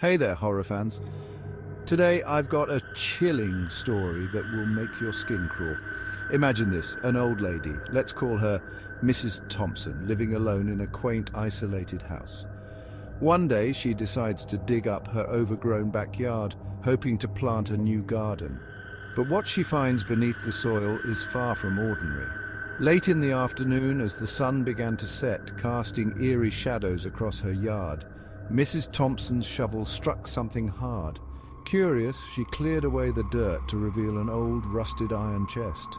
Hey there, horror fans. Today I've got a chilling story that will make your skin crawl. Imagine this, an old lady, let's call her Mrs. Thompson, living alone in a quaint, isolated house. One day she decides to dig up her overgrown backyard, hoping to plant a new garden. But what she finds beneath the soil is far from ordinary. Late in the afternoon, as the sun began to set, casting eerie shadows across her yard, Mrs. Thompson's shovel struck something hard. Curious, she cleared away the dirt to reveal an old rusted iron chest.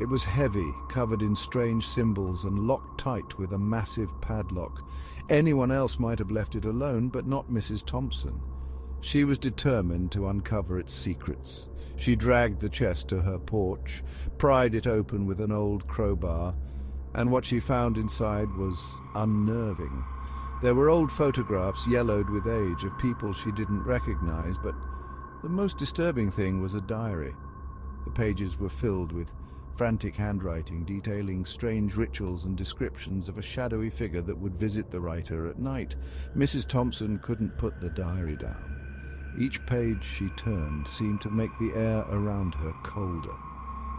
It was heavy, covered in strange symbols and locked tight with a massive padlock. Anyone else might have left it alone, but not Mrs. Thompson. She was determined to uncover its secrets. She dragged the chest to her porch, pried it open with an old crowbar, and what she found inside was unnerving. There were old photographs, yellowed with age, of people she didn't recognize, but the most disturbing thing was a diary. The pages were filled with frantic handwriting, detailing strange rituals and descriptions of a shadowy figure that would visit the writer at night. Mrs. Thompson couldn't put the diary down. Each page she turned seemed to make the air around her colder.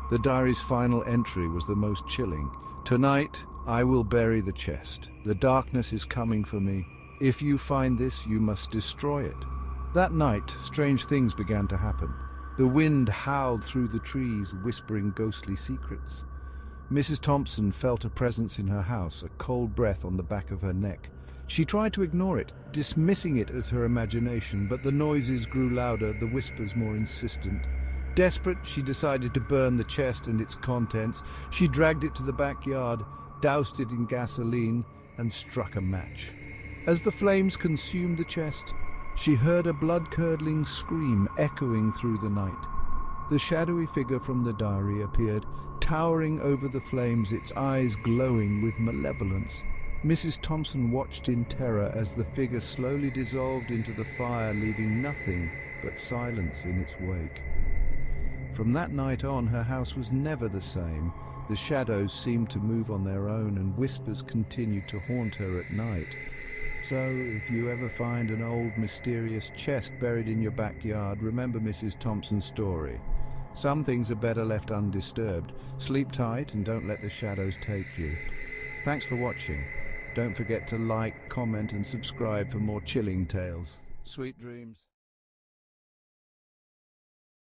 The diary's final entry was the most chilling. "Tonight, I will bury the chest. The darkness is coming for me. If you find this, you must destroy it." That night, strange things began to happen. The wind howled through the trees, whispering ghostly secrets. Mrs. Thompson felt a presence in her house, a cold breath on the back of her neck. She tried to ignore it, dismissing it as her imagination, but the noises grew louder, the whispers more insistent. Desperate, she decided to burn the chest and its contents. She dragged it to the backyard, doused it in gasoline, and struck a match. As the flames consumed the chest, she heard a blood-curdling scream echoing through the night. The shadowy figure from the diary appeared, towering over the flames, its eyes glowing with malevolence. Mrs. Thompson watched in terror as the figure slowly dissolved into the fire, leaving nothing but silence in its wake. From that night on, her house was never the same. The shadows seemed to move on their own, and whispers continued to haunt her at night. So, if you ever find an old, mysterious chest buried in your backyard, remember Mrs. Thompson's story. Some things are better left undisturbed. Sleep tight and don't let the shadows take you. Thanks for watching. Don't forget to like, comment and subscribe for more chilling tales. Sweet dreams.